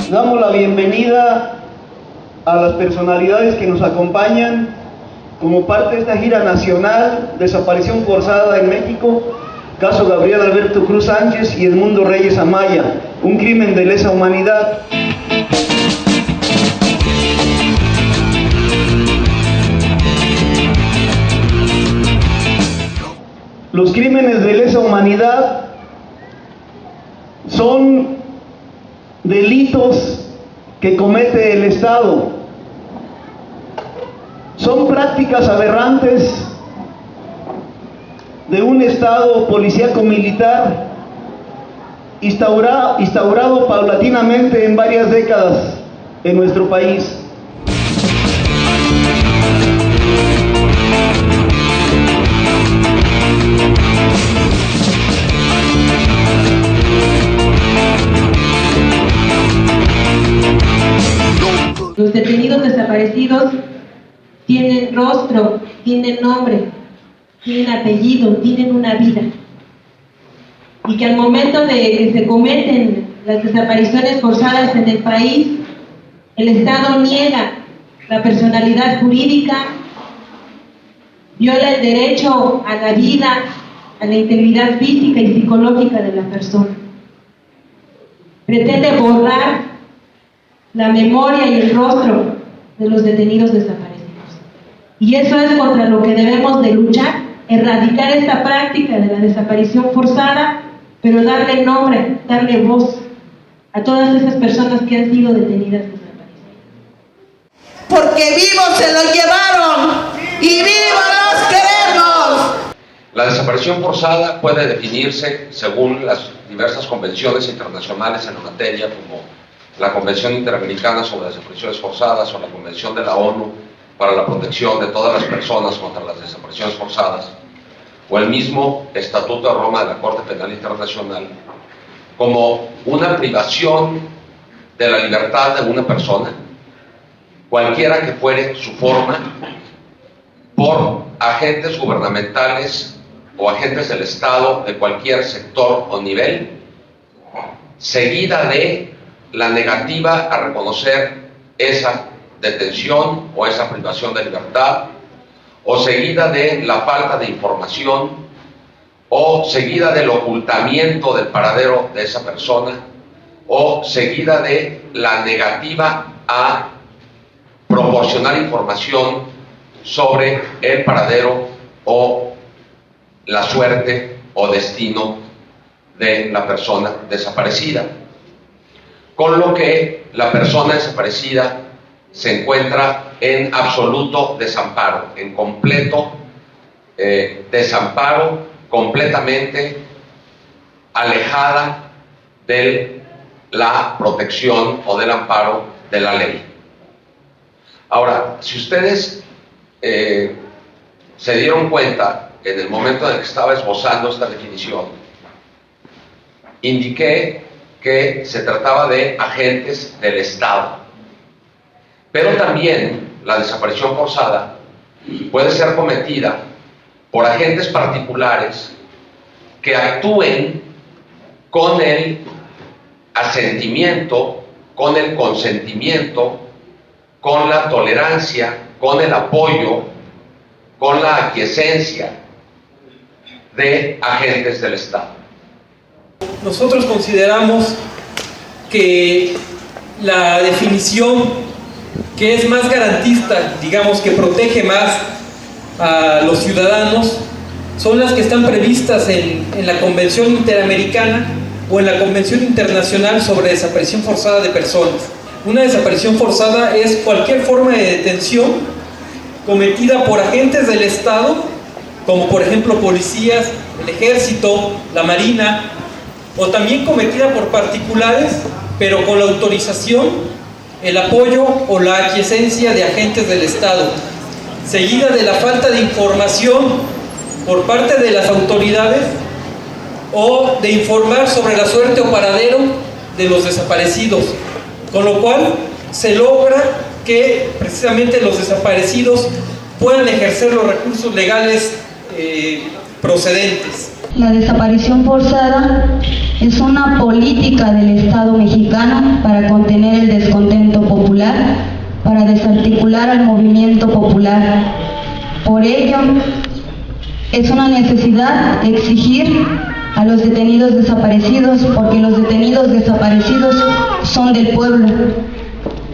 Damos la bienvenida a las personalidades que nos acompañan como parte de esta gira nacional Desaparición Forzada en México, caso Gabriel Alberto Cruz Sánchez y Edmundo Reyes Amaya, un crimen de lesa humanidad. Los crímenes de lesa humanidad son delitos que comete el Estado. Son prácticas aberrantes de un Estado policíaco militar instaurado paulatinamente en varias décadas en nuestro país. Los detenidos desaparecidos tienen rostro, tienen nombre, tienen apellido, tienen una vida. Y que al momento de que se cometen las desapariciones forzadas en el país, el Estado niega la personalidad jurídica, viola el derecho a la vida, a la integridad física y psicológica de la persona. Pretende borrar la memoria y el rostro de los detenidos desaparecidos. Y eso es contra lo que debemos de luchar, erradicar esta práctica de la desaparición forzada, pero darle nombre, darle voz a todas esas personas que han sido detenidas desaparecidas. Porque vivos se los llevaron y vivos los queremos. La desaparición forzada puede definirse según las diversas convenciones internacionales en la materia, como la Convención Interamericana sobre Desapariciones Forzadas o la Convención de la ONU para la protección de todas las personas contra las desapariciones forzadas, o el mismo Estatuto de Roma de la Corte Penal Internacional, como una privación de la libertad de una persona, cualquiera que fuere su forma, por agentes gubernamentales o agentes del Estado de cualquier sector o nivel, seguida de la negativa a reconocer esa detención o esa privación de libertad, o seguida de la falta de información, o seguida del ocultamiento del paradero de esa persona, o seguida de la negativa a proporcionar información sobre el paradero o la suerte o destino de la persona desaparecida. Con lo que la persona desaparecida se encuentra en absoluto desamparo, en completo desamparo, completamente alejada de la protección o del amparo de la ley. Ahora, si ustedes se dieron cuenta en el momento en el que estaba esbozando esta definición, indiqué que se trataba de agentes del Estado. Pero también la desaparición forzada puede ser cometida por agentes particulares que actúen con el asentimiento, con el consentimiento, con la tolerancia, con el apoyo, con la aquiescencia de agentes del Estado. Nosotros consideramos que la definición que es más garantista, digamos que protege más a los ciudadanos, son las que están previstas en la Convención Interamericana o en la Convención Internacional sobre Desaparición Forzada de Personas. Una desaparición forzada es cualquier forma de detención cometida por agentes del Estado, como por ejemplo policías, el ejército, la marina, o también cometida por particulares, pero con la autorización, el apoyo o la aquiescencia de agentes del Estado, seguida de la falta de información por parte de las autoridades o de informar sobre la suerte o paradero de los desaparecidos, con lo cual se logra que precisamente los desaparecidos puedan ejercer los recursos legales procedentes. La desaparición forzada Es una política del Estado mexicano para contener el descontento popular, para desarticular al movimiento popular. Por ello, es una necesidad exigir a los detenidos desaparecidos, porque los detenidos desaparecidos son del pueblo,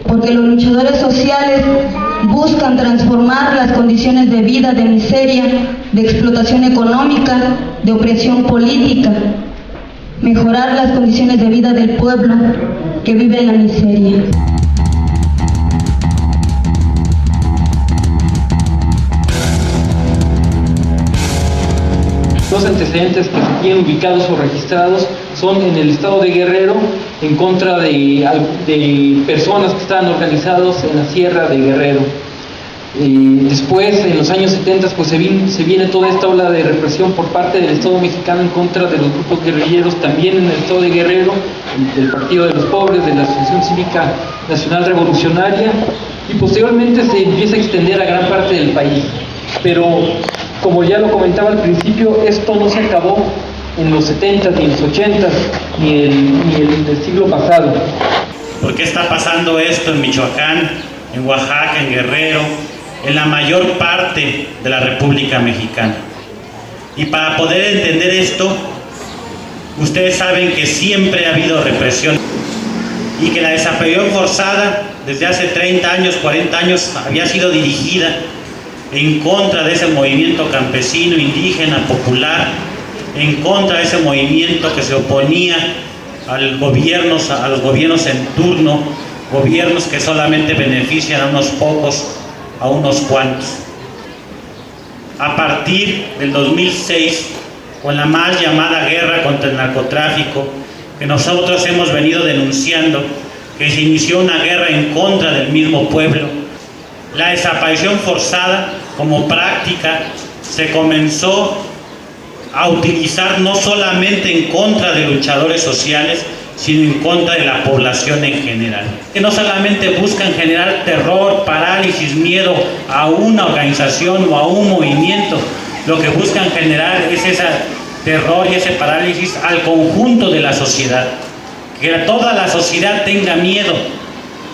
porque los luchadores sociales buscan transformar las condiciones de vida, de miseria, de explotación económica, de opresión política, mejorar las condiciones de vida del pueblo que vive en la miseria. Los antecedentes que se tienen ubicados o registrados son en el estado de Guerrero en contra de personas que estaban organizados en la sierra de Guerrero. Después, en los años 70, pues se viene toda esta ola de represión por parte del Estado mexicano en contra de los grupos guerrilleros, también en el estado de Guerrero, del Partido de los Pobres, de la Asociación Cívica Nacional Revolucionaria, y posteriormente se empieza a extender a gran parte del país. Pero, como ya lo comentaba al principio, esto no se acabó en los 70, ni en los 80, ni en el siglo pasado. ¿Por qué está pasando esto en Michoacán, en Oaxaca, en Guerrero, en la mayor parte de la República Mexicana? Y para poder entender esto, ustedes saben que siempre ha habido represión y que la desaparición forzada desde hace 30 años, 40 años había sido dirigida en contra de ese movimiento campesino, indígena, popular, en contra de ese movimiento que se oponía a los gobiernos en turno, gobiernos que solamente benefician a unos pocos, a unos cuantos. A partir del 2006, con la mal llamada guerra contra el narcotráfico, que nosotros hemos venido denunciando, que se inició una guerra en contra del mismo pueblo, la desaparición forzada como práctica se comenzó a utilizar no solamente en contra de luchadores sociales, sino en contra de la población en general. Que no solamente buscan generar terror, parálisis, miedo a una organización o a un movimiento, lo que buscan generar es ese terror y ese parálisis al conjunto de la sociedad. Que toda la sociedad tenga miedo,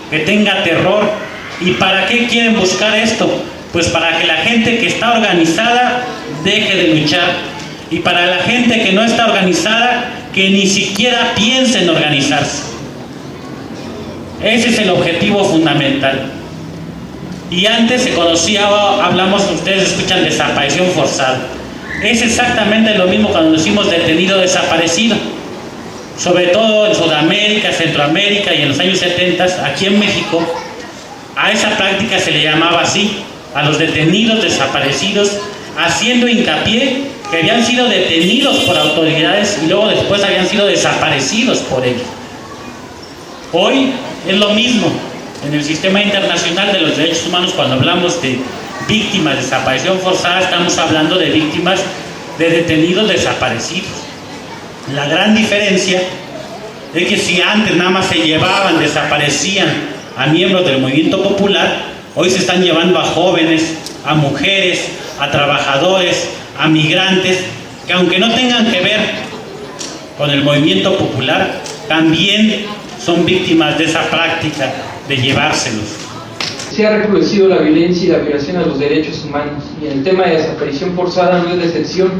que tenga terror. ¿Y para qué quieren buscar esto? Pues para que la gente que está organizada deje de luchar, y para la gente que no está organizada, que ni siquiera piense en organizarse. Ese es el objetivo fundamental. Y antes se conocía, hablamos, ustedes escuchan desaparición forzada. Es exactamente lo mismo cuando decimos detenido desaparecido. Sobre todo en Sudamérica, Centroamérica y en los años 70, aquí en México, a esa práctica se le llamaba así, a los detenidos desaparecidos, haciendo hincapié que habían sido detenidos por autoridades y luego después habían sido desaparecidos por ellos. Hoy es lo mismo. En el sistema internacional de los derechos humanos, cuando hablamos de víctimas de desaparición forzada, estamos hablando de víctimas de detenidos desaparecidos. La gran diferencia es que si antes nada más se llevaban, desaparecían a miembros del movimiento popular, hoy se están llevando a jóvenes, a mujeres, a trabajadores, a migrantes, que aunque no tengan que ver con el movimiento popular, también son víctimas de esa práctica de llevárselos. Se ha recrudecido la violencia y la violación a los derechos humanos, y en el tema de desaparición forzada no es la excepción.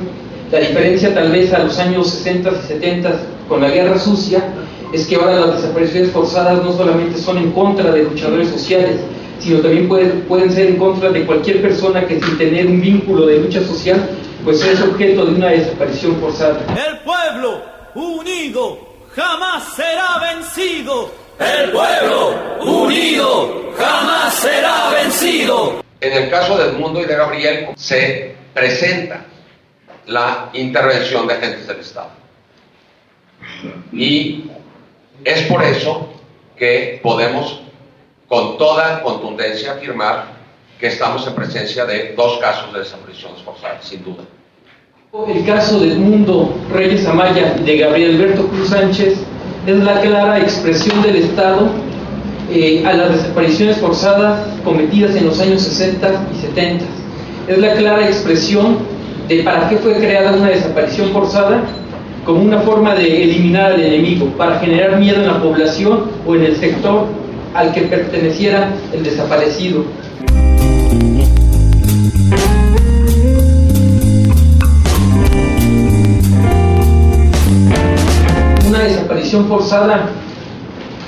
La diferencia tal vez a los años 60 y 70 con la guerra sucia es que ahora las desapariciones forzadas no solamente son en contra de luchadores sociales, sino también pueden ser en contra de cualquier persona que, sin tener un vínculo de lucha social, pues es objeto de una desaparición forzada. El pueblo unido jamás será vencido. El pueblo unido jamás será vencido. En el caso de Edmundo y de Gabriel se presenta la intervención de agentes del Estado. Y es por eso que podemos con toda contundencia afirmar que estamos en presencia de dos casos de desapariciones forzadas, sin duda. El caso de Edmundo Reyes Amaya y de Gabriel Alberto Cruz Sánchez es la clara expresión del Estado a las desapariciones forzadas cometidas en los años 60 y 70. Es la clara expresión de para qué fue creada una desaparición forzada, como una forma de eliminar al enemigo, para generar miedo en la población o en el sector al que perteneciera el desaparecido. Una desaparición forzada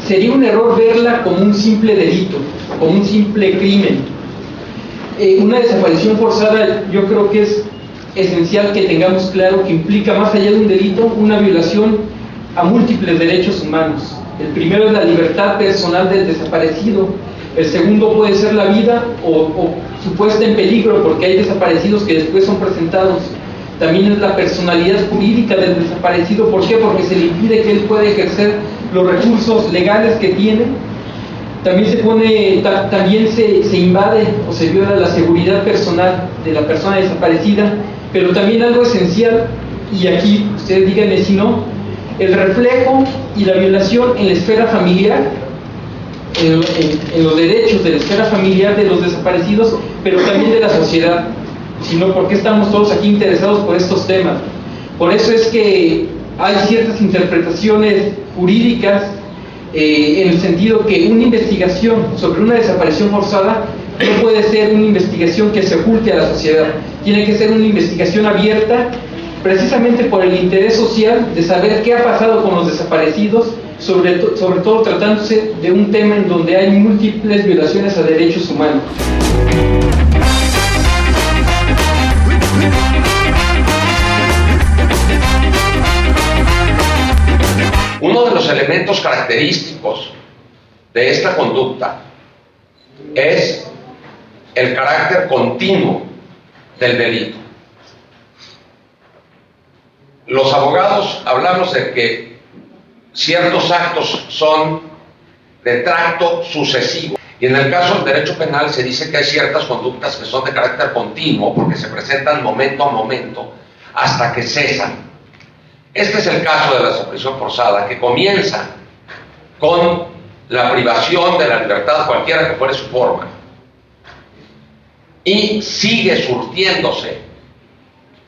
sería un error verla como un simple delito, como un simple crimen. Una desaparición forzada, yo creo que es esencial que tengamos claro que implica, más allá de un delito, una violación a múltiples derechos humanos. El primero es la libertad personal del desaparecido. El segundo puede ser la vida o su puesta en peligro, porque hay desaparecidos que después son presentados. También es la personalidad jurídica del desaparecido. ¿Por qué? Porque se le impide que él pueda ejercer los recursos legales que tiene. También se invade o se viola la seguridad personal de la persona desaparecida, pero también algo esencial, y aquí ustedes díganme si no, el reflejo y la violación en la esfera familiar, en los derechos de la esfera familiar de los desaparecidos, pero también de la sociedad. Si no, ¿por qué estamos todos aquí interesados por estos temas? Por eso es que hay ciertas interpretaciones jurídicas en el sentido que una investigación sobre una desaparición forzada no puede ser una investigación que se oculte a la sociedad. Tiene que ser una investigación abierta, precisamente por el interés social de saber qué ha pasado con los desaparecidos, sobre todo tratándose de un tema en donde hay múltiples violaciones a derechos humanos. Uno de los elementos característicos de esta conducta es el carácter continuo del delito. Los abogados hablamos de que ciertos actos son de tracto sucesivo, y en el caso del derecho penal se dice que hay ciertas conductas que son de carácter continuo porque se presentan momento a momento hasta que cesan. Este es el caso de la desaparición forzada, que comienza con la privación de la libertad, cualquiera que fuere su forma, y sigue surtiéndose,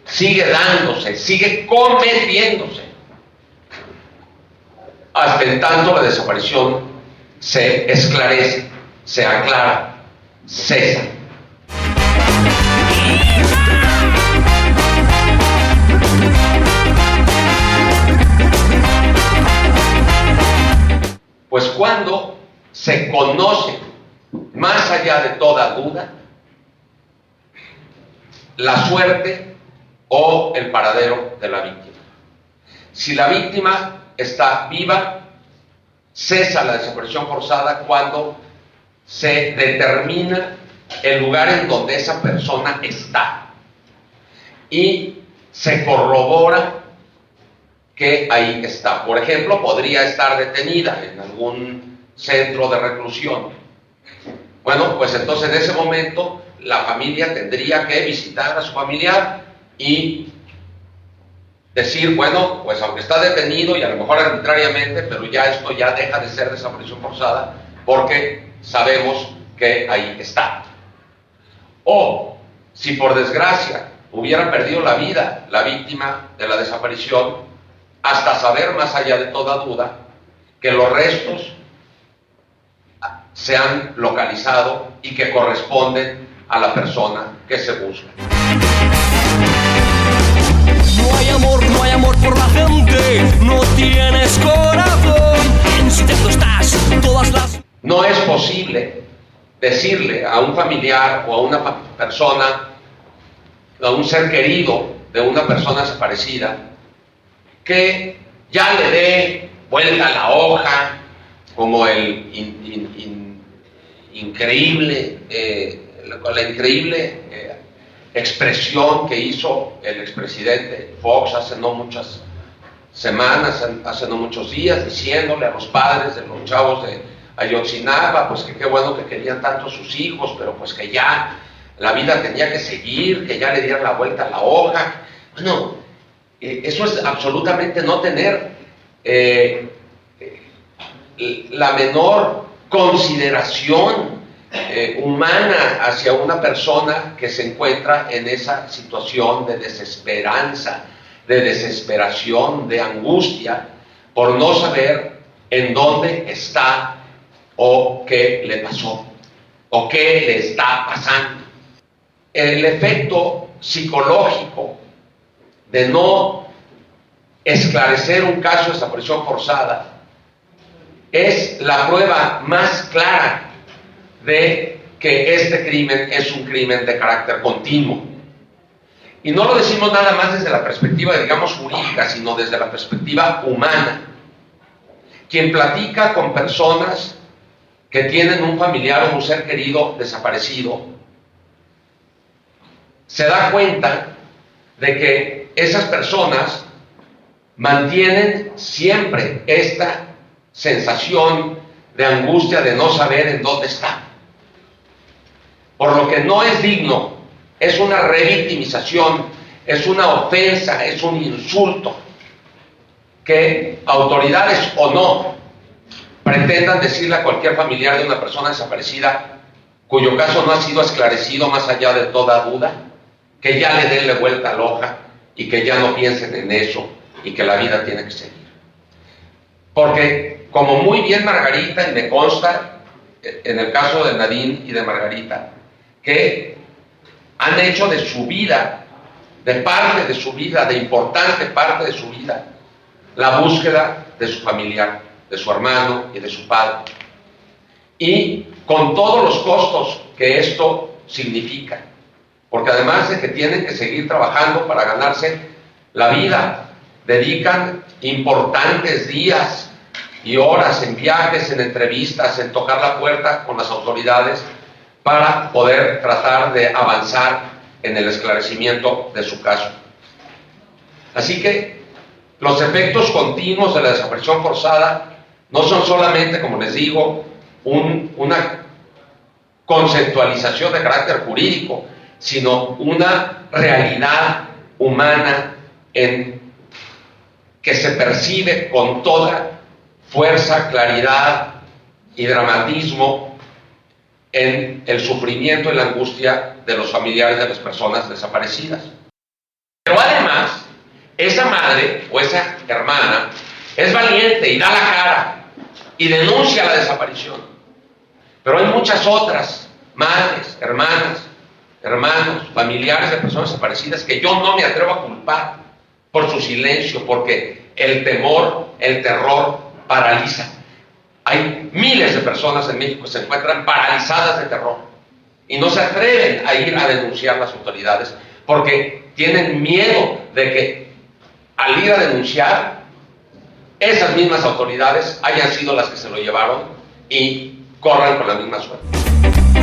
sigue dándose, sigue cometiéndose, hasta en tanto la desaparición se esclarece, se aclara, cesa. Pues cuando se conoce, más allá de toda duda, la suerte o el paradero de la víctima. Si la víctima está viva, cesa la desaparición forzada cuando se determina el lugar en donde esa persona está y se corrobora que ahí está. Por ejemplo, podría estar detenida en algún centro de reclusión. Bueno, pues entonces en ese momento la familia tendría que visitar a su familiar y decir, bueno, pues aunque está detenido y a lo mejor arbitrariamente, pero ya esto ya deja de ser desaparición forzada porque sabemos que ahí está. O si por desgracia hubiera perdido la vida la víctima de la desaparición, hasta saber más allá de toda duda que los restos se han localizado y que corresponden a la persona que se busca. No hay amor por la gente, no tienes corazón, en su texto estás todas las... No es posible decirle a un familiar o a una persona, a un ser querido de una persona desaparecida, que ya le dé vuelta a la hoja, como el increíble, la increíble expresión que hizo el expresidente Fox hace no muchas semanas, hace no muchos días, diciéndole a los padres de los chavos de Ayotzinapa, pues que qué bueno que querían tanto a sus hijos, pero pues que ya la vida tenía que seguir, que ya le dieran la vuelta a la hoja. Bueno, eso es absolutamente no tener la menor consideración humana hacia una persona que se encuentra en esa situación de desesperanza, de desesperación, de angustia, por no saber en dónde está o qué le pasó o qué le está pasando. El efecto psicológico de no esclarecer un caso de desaparición forzada es la prueba más clara de que este crimen es un crimen de carácter continuo. Y no lo decimos nada más desde la perspectiva, digamos, jurídica, sino desde la perspectiva humana. Quien platica con personas que tienen un familiar o un ser querido desaparecido, se da cuenta de que esas personas mantienen siempre esta sensación de angustia de no saber en dónde está. Por lo que no es digno, es una revictimización, es una ofensa, es un insulto que autoridades o no pretendan decirle a cualquier familiar de una persona desaparecida cuyo caso no ha sido esclarecido más allá de toda duda, que ya le den la vuelta a la hoja y que ya no piensen en eso y que la vida tiene que seguir. Porque, como muy bien Margarita, y me consta en el caso de Nadine y de Margarita, que han hecho de su vida, de parte de su vida, de importante parte de su vida, la búsqueda de su familiar, de su hermano y de su padre. Y con todos los costos que esto significa, porque además de que tienen que seguir trabajando para ganarse la vida, dedican importantes días y horas en viajes, en entrevistas, en tocar la puerta con las autoridades para poder tratar de avanzar en el esclarecimiento de su caso. Así que los efectos continuos de la desaparición forzada no son solamente, como les digo, una conceptualización de carácter jurídico, sino una realidad humana que se percibe con toda fuerza, claridad y dramatismo en el sufrimiento y la angustia de los familiares de las personas desaparecidas. Pero además, esa madre o esa hermana es valiente y da la cara y denuncia la desaparición. Pero hay muchas otras madres, hermanas, hermanos, familiares de personas desaparecidas que yo no me atrevo a culpar por su silencio, porque el temor, el terror paraliza. Hay miles de personas en México que se encuentran paralizadas de terror y no se atreven a ir a denunciar a las autoridades porque tienen miedo de que al ir a denunciar esas mismas autoridades hayan sido las que se lo llevaron y corran con la misma suerte.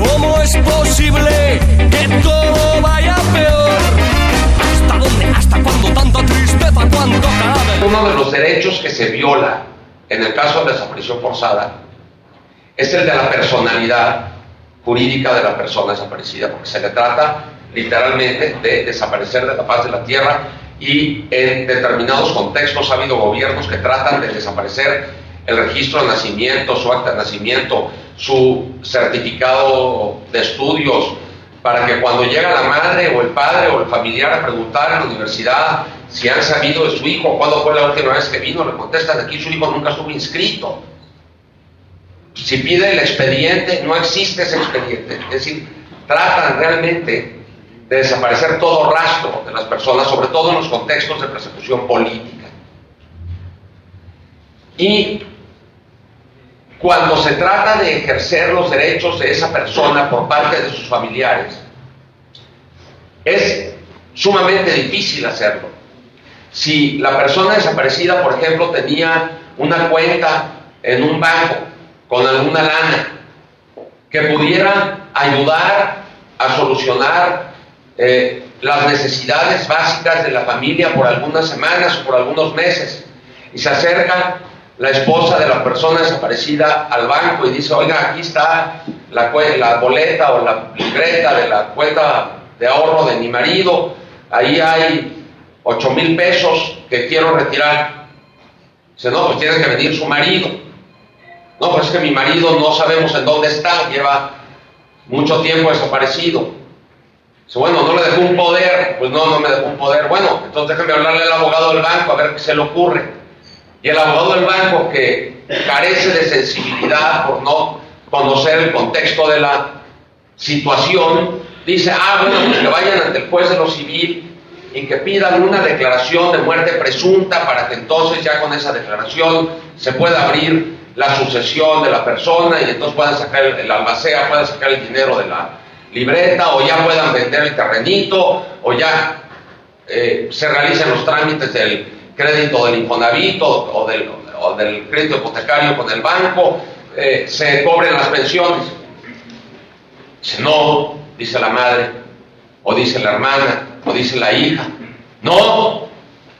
¿Cómo es posible que todo vaya peor? ¿Hasta dónde? ¿Hasta cuándo tanta tristeza? ¿Cuánto cadáver? Uno de los derechos que se viola en el caso de la desaparición forzada es el de la personalidad jurídica de la persona desaparecida, porque se le trata literalmente de desaparecer de la faz de la tierra, y en determinados contextos ha habido gobiernos que tratan de desaparecer el registro de nacimiento, su acta de nacimiento, su certificado de estudios, para que cuando llega la madre o el padre o el familiar a preguntar en la universidad si han sabido de su hijo, cuándo fue la última vez que vino, le contestan: aquí su hijo nunca estuvo inscrito. Si pide el expediente, no existe ese expediente. Es decir, tratan realmente de desaparecer todo rastro de las personas, sobre todo en los contextos de persecución política. Y cuando se trata de ejercer los derechos de esa persona por parte de sus familiares, es sumamente difícil hacerlo. Si la persona desaparecida, por ejemplo, tenía una cuenta en un banco con alguna lana que pudiera ayudar a solucionar las necesidades básicas de la familia por algunas semanas o por algunos meses, y se acerca la esposa de la persona desaparecida al banco y dice: oiga, aquí está la boleta o la libreta de la cuenta de ahorro de mi marido, ahí hay 8,000 pesos que quiero retirar. Dice: no, pues tiene que venir su marido. No, pues es que mi marido no sabemos en dónde está, lleva mucho tiempo desaparecido. Dice, bueno, no le dejó un poder. Pues no me dejó un poder. Bueno, entonces déjame hablarle al abogado del banco a ver qué se le ocurre. Y el abogado del banco, que carece de sensibilidad por no conocer el contexto de la situación, dice, bueno, pues que vayan ante el juez de lo civil y que pidan una declaración de muerte presunta para que entonces ya con esa declaración se pueda abrir la sucesión de la persona y entonces puedan sacar el albacea, puedan sacar el dinero de la libreta, o ya puedan vender el terrenito, o ya se realicen los trámites del crédito del Infonavit o del crédito hipotecario con el banco, se cobren las pensiones. Dice, no, dice la madre, o dice la hermana, o dice la hija, no,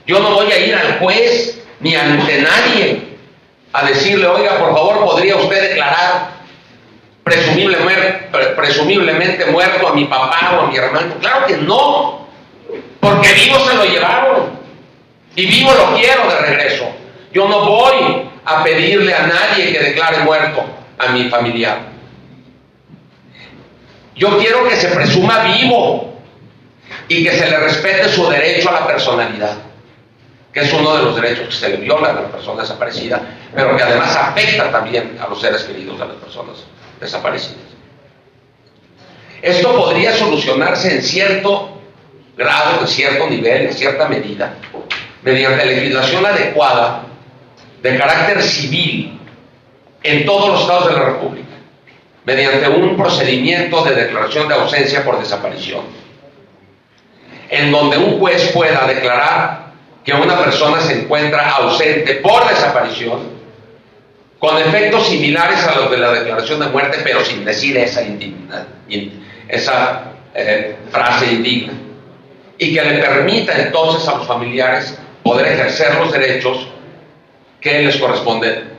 yo no voy a ir al juez ni ante nadie a decirle, oiga, por favor, ¿podría usted declarar presumiblemente muerto a mi papá o a mi hermano? Claro que no, porque vivo se lo llevaron y vivo lo quiero de regreso. Yo no voy a pedirle a nadie que declare muerto a mi familiar. Yo quiero que se presuma vivo y que se le respete su derecho a la personalidad, que es uno de los derechos que se le violan a la persona desaparecida, pero que además afecta también a los seres queridos de las personas desaparecidas. Esto podría solucionarse en cierto grado, en cierto nivel, en cierta medida, mediante legislación adecuada de carácter civil en todos los estados de la República, mediante un procedimiento de declaración de ausencia por desaparición, en donde un juez pueda declarar que una persona se encuentra ausente por desaparición, con efectos similares a los de la declaración de muerte, pero sin decir esa frase indigna, y que le permita entonces a los familiares poder ejercer los derechos que les corresponden,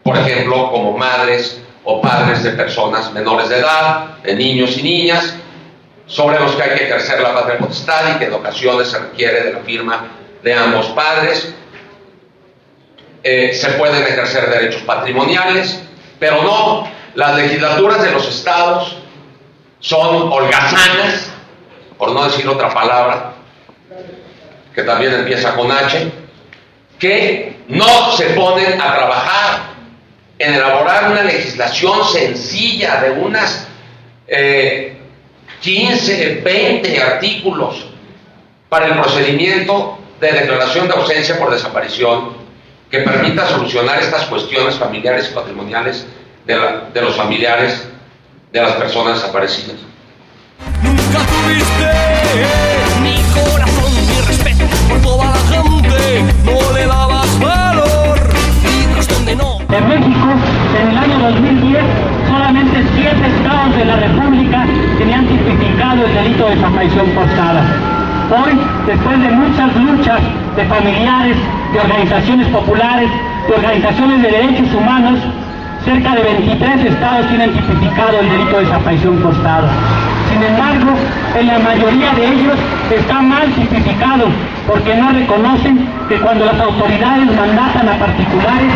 por ejemplo, como madres o padres de personas menores de edad, de niños y niñas, sobre los que hay que ejercer la patria potestad y que en ocasiones se requiere de la firma de ambos padres. Se pueden ejercer derechos patrimoniales, pero no, las legislaturas de los estados son holgazanas, por no decir otra palabra, que también empieza con H, que no se ponen a trabajar en elaborar una legislación sencilla de unas 15, 20 artículos para el procedimiento de declaración de ausencia por desaparición que permita solucionar estas cuestiones familiares y patrimoniales de los familiares de las personas desaparecidas. Nunca tuviste mi corazón, mi respeto por toda la gente, no le dabas valor, libros donde no. En México, en el año 2010, solamente 7 estados de la República tenían tipificado el delito de desaparición forzada. Hoy, después de muchas luchas de familiares, de organizaciones populares, de organizaciones de derechos humanos, cerca de 23 estados tienen tipificado el delito de desaparición forzada. Sin embargo, en la mayoría de ellos está mal tipificado, porque no reconocen que cuando las autoridades mandatan a particulares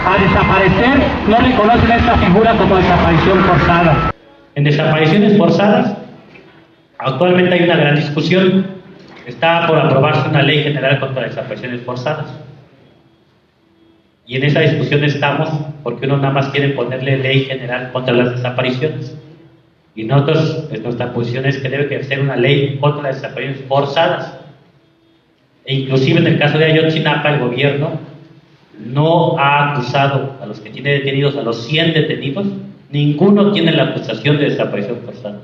a desaparecer, no reconocen esta figura como desaparición forzada. En desapariciones forzadas, actualmente hay una gran discusión. Está por aprobarse una ley general contra desapariciones forzadas. Y en esa discusión estamos porque uno nada más quiere ponerle ley general contra las desapariciones. Y nosotros, nuestra posición es que debe que ser una ley contra las desapariciones forzadas. E inclusive en el caso de Ayotzinapa, el gobierno no ha acusado a los que tiene detenidos, a los 100 detenidos, ninguno tiene la acusación de desaparición forzada.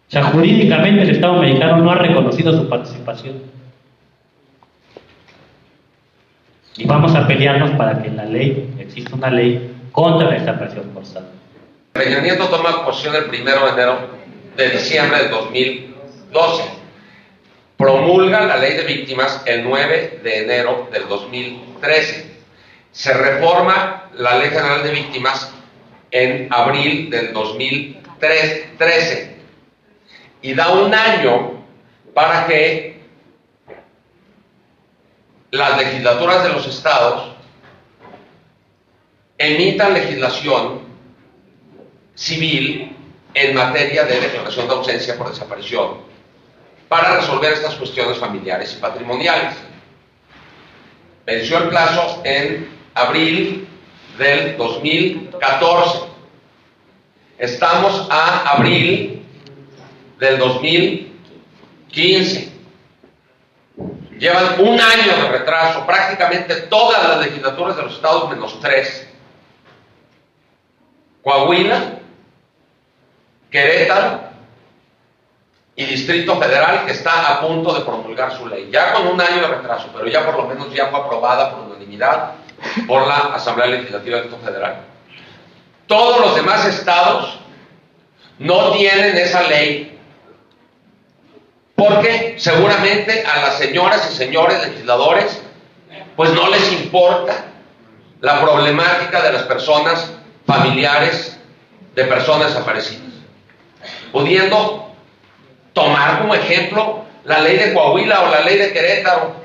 O sea, jurídicamente el Estado mexicano no ha reconocido su participación. Y vamos a pelearnos para que en la ley exista una ley contra la desaparición forzada. Peña Nieto toma posesión el 1 de enero de diciembre del 2012. Promulga la ley de víctimas el 9 de enero del 2013. Se reforma la ley general de víctimas en abril del 2013. Y da un año para que las legislaturas de los estados emitan legislación civil en materia de declaración de ausencia por desaparición para resolver estas cuestiones familiares y patrimoniales. Venció el plazo en abril del 2014. Estamos a abril del 2015. Llevan un año de retraso, prácticamente todas las legislaturas de los estados menos 3. Coahuila, Querétaro y Distrito Federal, que está a punto de promulgar su ley, ya con un año de retraso, pero ya por lo menos ya fue aprobada por unanimidad por la Asamblea Legislativa del Distrito Federal. Todos los demás estados no tienen esa ley, porque seguramente a las señoras y señores legisladores pues no les importa la problemática de las personas familiares de personas desaparecidas, pudiendo tomar como ejemplo la ley de Coahuila o la ley de Querétaro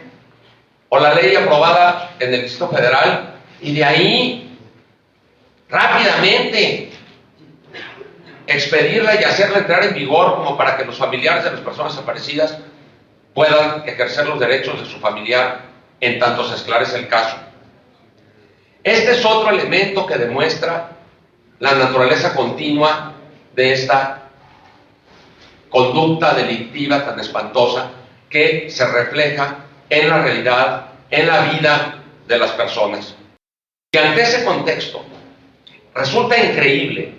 o la ley aprobada en el Distrito Federal, y de ahí rápidamente expedirla y hacerla entrar en vigor, como para que los familiares de las personas desaparecidas puedan ejercer los derechos de su familiar en tanto se esclarece el caso. Este es otro elemento que demuestra la naturaleza continua de esta conducta delictiva tan espantosa que se refleja en la realidad, en la vida de las personas. Y ante ese contexto, resulta increíble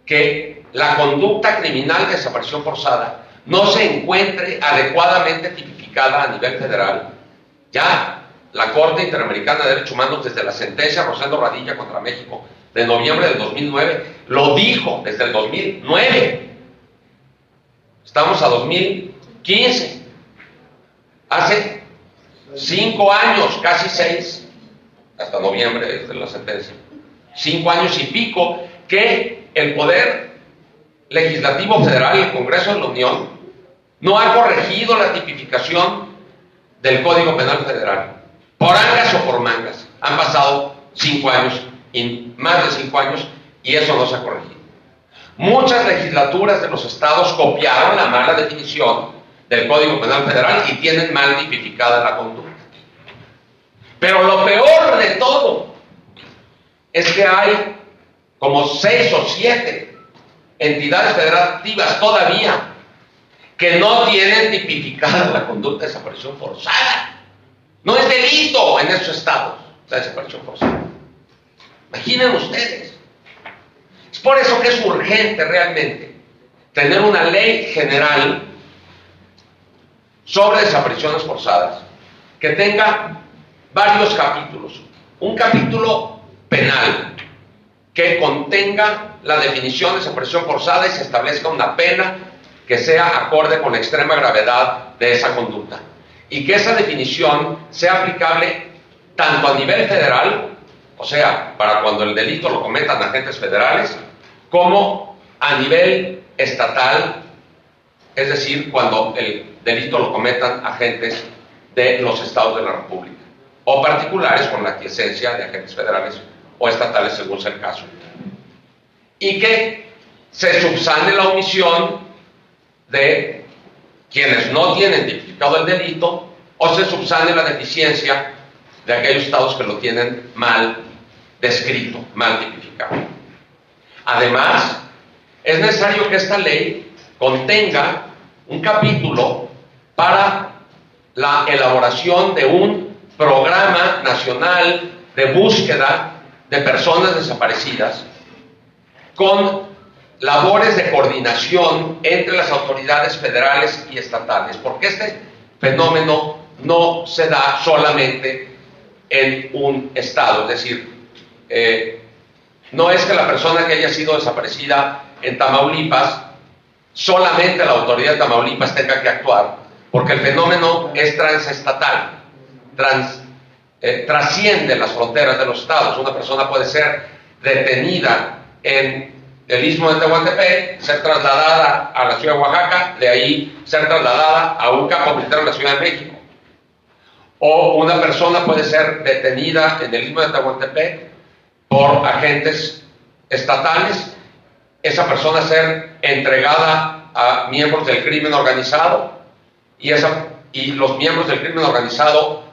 que la conducta criminal de desaparición forzada no se encuentre adecuadamente tipificada a nivel federal. Ya la Corte Interamericana de Derechos Humanos, desde la sentencia Rosendo Radilla contra México de noviembre del 2009, lo dijo desde el 2009. Estamos a 2015. Hace 5 años, casi 6, hasta noviembre de la sentencia, 5 años y pico, que el Poder Legislativo Federal y el Congreso de la Unión no ha corregido la tipificación del Código Penal Federal. Por angas o por mangas. Han pasado 5 años, y más de 5 años, y eso no se ha corregido. Muchas legislaturas de los estados copiaron la mala definición del Código Penal Federal y tienen mal tipificada la conducta. Pero lo peor de todo es que hay como 6 o 7 entidades federativas todavía que no tienen tipificada la conducta de desaparición forzada. No es delito en esos estados la desaparición forzada. Imaginen ustedes. Es por eso que es urgente realmente tener una ley general sobre desapariciones forzadas que tenga varios capítulos. Un capítulo penal que contenga la definición de desaparición forzada y se establezca una pena que sea acorde con la extrema gravedad de esa conducta, y que esa definición sea aplicable tanto a nivel federal, o sea, para cuando el delito lo cometan agentes federales, como a nivel estatal, es decir, cuando el delito lo cometan agentes de los estados de la República, o particulares con la aquiescencia de agentes federales o estatales, según sea el caso. Y que se subsane la omisión de quienes no tienen tipificado el delito, o se subsane la deficiencia de aquellos estados que lo tienen mal descrito, mal tipificado. Además, es necesario que esta ley contenga un capítulo para la elaboración de un programa nacional de búsqueda de personas desaparecidas, con labores de coordinación entre las autoridades federales y estatales, porque este fenómeno no se da solamente en un estado, es decir, no es que la persona que haya sido desaparecida en Tamaulipas, solamente la autoridad de Tamaulipas tenga que actuar, porque el fenómeno es transestatal, trasciende las fronteras de los estados. Una persona puede ser detenida en el Istmo de Tehuantepec, ser trasladada a la ciudad de Oaxaca, de ahí ser trasladada a un campo militar en la Ciudad de México. O una persona puede ser detenida en el Istmo de Tehuantepec por agentes estatales esa persona ser entregada a miembros del crimen organizado y los miembros del crimen organizado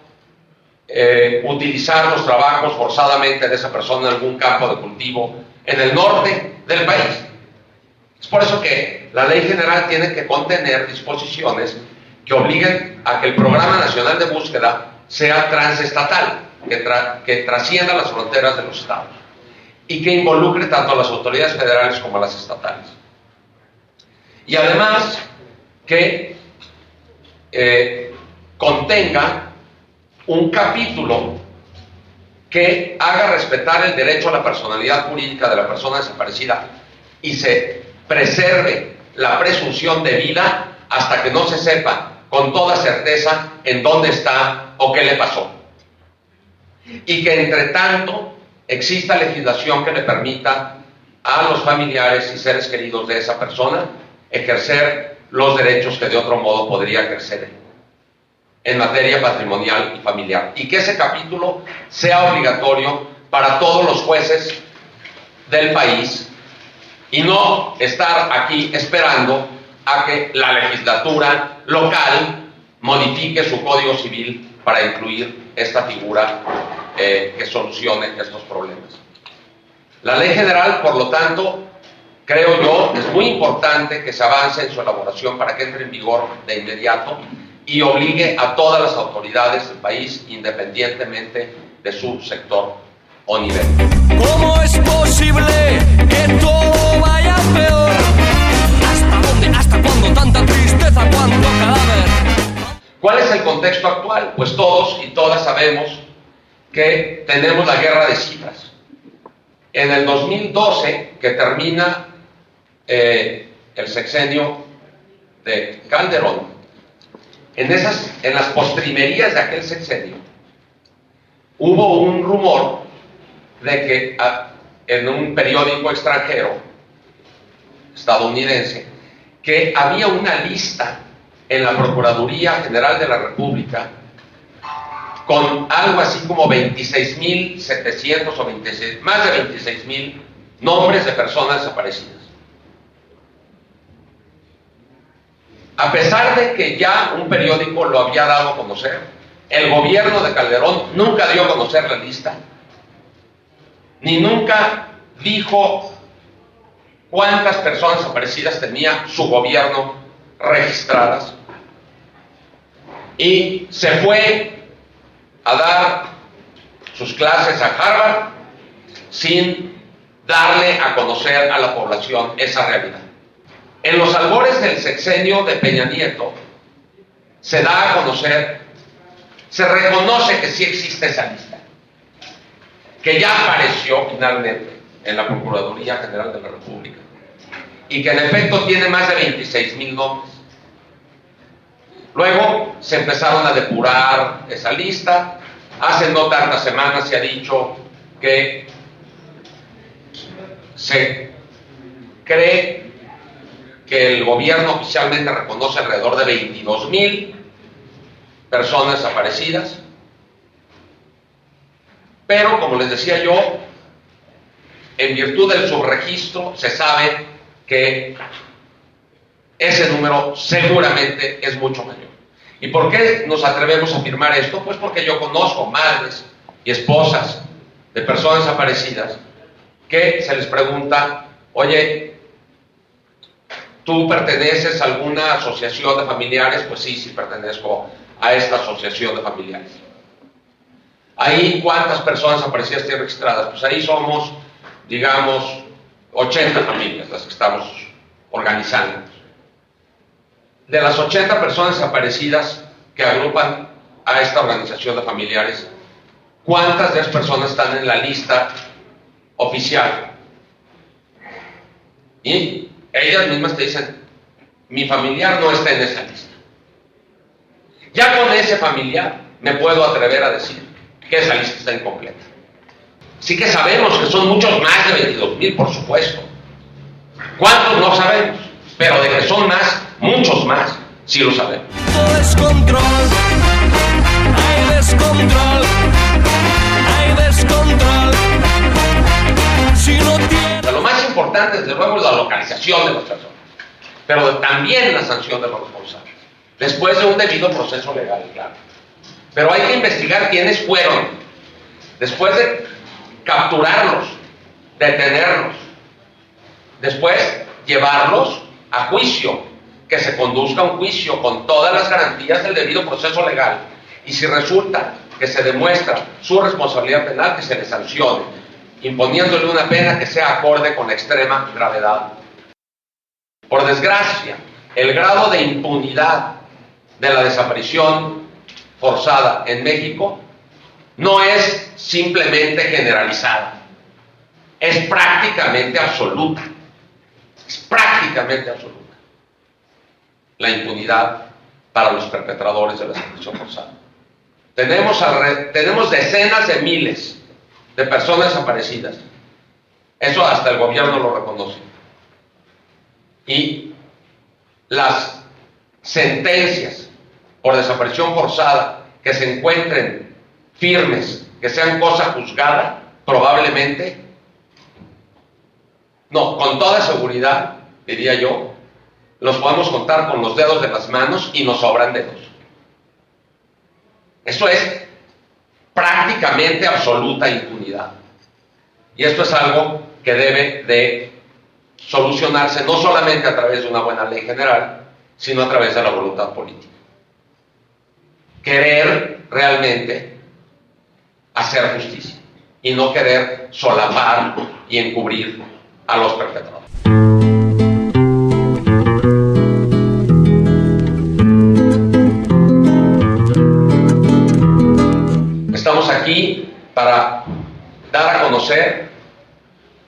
utilizar los trabajos forzadamente de esa persona en algún campo de cultivo en el norte del país. Es por eso que la ley general tiene que contener disposiciones que obliguen a que el Programa Nacional de Búsqueda sea transestatal, que trascienda las fronteras de los estados y que involucre tanto a las autoridades federales como a las estatales. Y además que contenga un capítulo que haga respetar el derecho a la personalidad jurídica de la persona desaparecida y se preserve la presunción de vida hasta que no se sepa con toda certeza en dónde está o qué le pasó. Y que entre tanto exista legislación que le permita a los familiares y seres queridos de esa persona ejercer los derechos que de otro modo podría ejercer en materia patrimonial y familiar. Y que ese capítulo sea obligatorio para todos los jueces del país y no estar aquí esperando a que la legislatura local modifique su código civil para incluir esta figura que solucione estos problemas. La ley general, por lo tanto, creo yo, es muy importante que se avance en su elaboración para que entre en vigor de inmediato y obligue a todas las autoridades del país, independientemente de su sector o nivel. ¿Cómo es posible que todo vaya peor? ¿Hasta dónde? ¿Hasta cuándo tanta tristeza? ¿Cuánto cadáver? ¿Cuál es el contexto actual? Pues todos y todas sabemos que tenemos la guerra de cifras. En el 2012, que termina el sexenio de Calderón, en las postrimerías de aquel sexenio, hubo un rumor de que en un periódico extranjero, estadounidense, que había una lista en la Procuraduría General de la República con algo así como 26.700 o más de 26.000 nombres de personas desaparecidas. A pesar de que ya un periódico lo había dado a conocer, el gobierno de Calderón nunca dio a conocer la lista, ni nunca dijo cuántas personas desaparecidas tenía su gobierno registradas, y se fue a dar sus clases a Harvard sin darle a conocer a la población esa realidad. En los albores del sexenio de Peña Nieto se da a conocer, se reconoce que sí existe esa lista, que ya apareció finalmente en la Procuraduría General de la República y que en efecto tiene más de 26.000 nombres. Luego se empezaron a depurar esa lista. Hace no tantas semanas se ha dicho que se cree que el gobierno oficialmente reconoce alrededor de 22.000 personas desaparecidas, pero como les decía yo, en virtud del subregistro se sabe que ese número seguramente es mucho mayor. ¿Y por qué nos atrevemos a afirmar esto? Pues porque yo conozco madres y esposas de personas desaparecidas que se les pregunta: oye, ¿tú perteneces a alguna asociación de familiares? Pues sí pertenezco a esta asociación de familiares. ¿Ahí cuántas personas desaparecidas tienen registradas? Pues ahí somos, digamos, 80 familias las que estamos organizando. De las 80 personas desaparecidas que agrupan a esta organización de familiares, ¿cuántas de esas personas están en la lista oficial? Y ellas mismas te dicen: mi familiar no está en esa lista. Ya con ese familiar me puedo atrever a decir que esa lista está incompleta. Sí que sabemos que son muchos más de 22.000, por supuesto. ¿Cuántos? No sabemos, pero de que son más, muchos más, sí lo sabemos. Descontrol, hay descontrol, hay descontrol. Si no tiene... Lo más importante importante, desde luego, la localización de las personas, pero también la sanción de los responsables, después de un debido proceso legal, claro. Pero hay que investigar quiénes fueron, después de capturarlos, detenerlos, después llevarlos a juicio, que se conduzca un juicio con todas las garantías del debido proceso legal, y si resulta que se demuestra su responsabilidad penal, que se le sancione, imponiéndole una pena que sea acorde con la extrema gravedad. Por desgracia, el grado de impunidad de la desaparición forzada en México no es simplemente generalizada, es prácticamente absoluta. Es prácticamente absoluta la impunidad para los perpetradores de la desaparición forzada. Tenemos decenas de miles de personas desaparecidas. Eso hasta el gobierno lo reconoce. Y las sentencias por desaparición forzada que se encuentren firmes, que sean cosa juzgada, probablemente, no, con toda seguridad, diría yo, los podemos contar con los dedos de las manos y nos sobran dedos. Eso es prácticamente absoluta impunidad. Y esto es algo que debe de solucionarse no solamente a través de una buena ley general, sino a través de la voluntad política. Querer realmente hacer justicia y no querer solapar y encubrir a los perpetradores. Estamos aquí para dar a conocer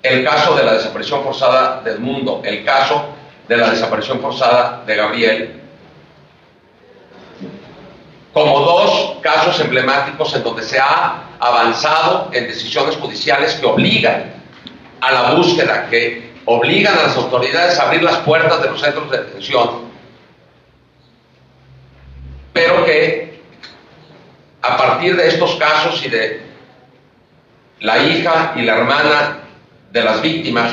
el caso de la desaparición forzada de Edmundo, el caso de la desaparición forzada de Gabriel, como dos casos emblemáticos en donde se ha avanzado en decisiones judiciales que obligan a la búsqueda, que obligan a las autoridades a abrir las puertas de los centros de detención, pero que a partir de estos casos y de la hija y la hermana de las víctimas,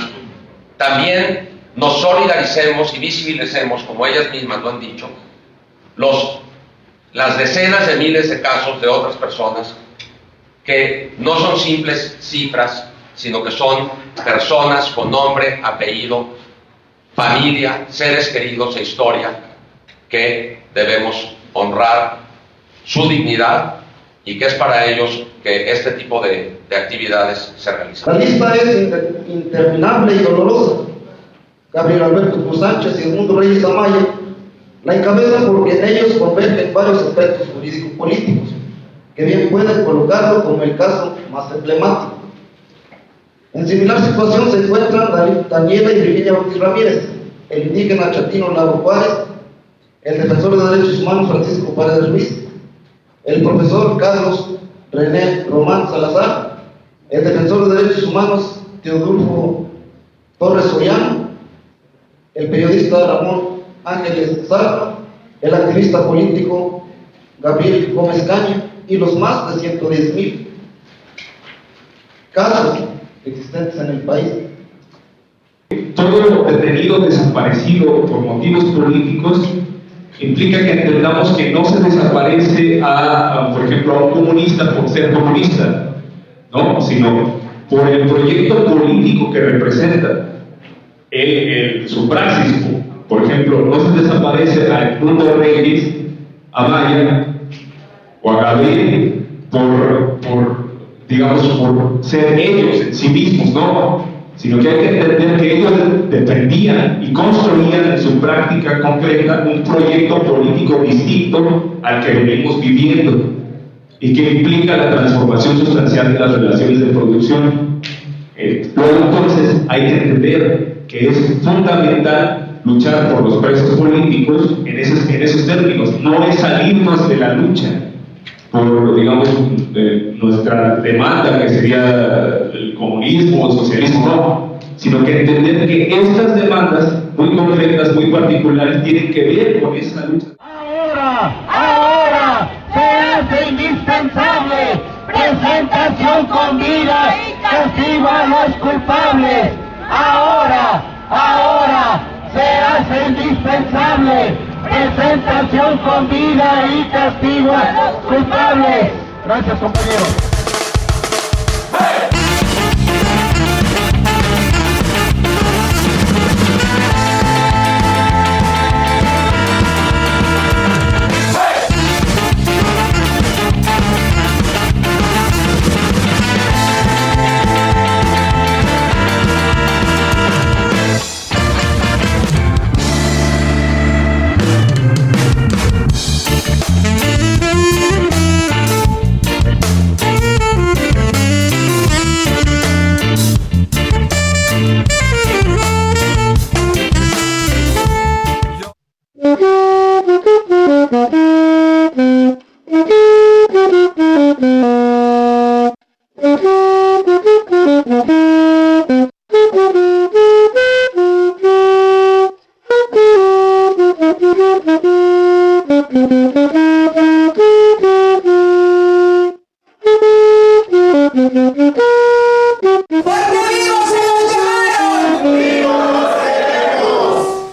también nos solidaricemos y visibilicemos, como ellas mismas lo han dicho, las decenas de miles de casos de otras personas que no son simples cifras, sino que son personas con nombre, apellido, familia, seres queridos e historia, que debemos honrar su dignidad y que es para ellos que este tipo de actividades se realizan. La lista es interminable y dolorosa. Gabriel Alberto Cruz Sánchez y Edmundo Reyes Amaya la encabezan porque en ellos convergen varios aspectos jurídico-políticos que bien pueden colocarlo como el caso más emblemático. En similar situación se encuentran Daniela y Virginia Ortiz Ramírez, el indígena chatino Lago Juárez, el defensor de derechos humanos Francisco Paredes Ruiz, el profesor Carlos René Román Salazar, el defensor de derechos humanos Teodulfo Torres Soriano, el periodista Ramón Ángeles Zarpa, el activista político Gabriel Gómez Caña y los más de 110,000 casos existentes en el país. Todo detenido desaparecido por motivos políticos implica que entendamos que no se desaparece por ejemplo, a un comunista por ser comunista, ¿no? Sino por el proyecto político que representa. Su praxis, por ejemplo, no se desaparece a Edmundo Reyes Amaya o a Gabriel por ser ellos en sí mismos, no, sino que hay que entender que ellos defendían y construían en su práctica concreta un proyecto político distinto al que venimos viviendo y que implica la transformación sustancial de las relaciones de producción. Luego entonces hay que entender que es fundamental luchar por los presos políticos en esos términos, no es salirnos de la lucha por, digamos, nuestra demanda, que sería el comunismo, el socialismo, no, sino que entender que estas demandas muy concretas, muy particulares, tienen que ver con esa lucha. Ahora se hace indispensable presentación con vida, castigo a los culpables. ahora se hace indispensable presentación con vida y castigo a los culpables. Gracias, compañeros. Thank you.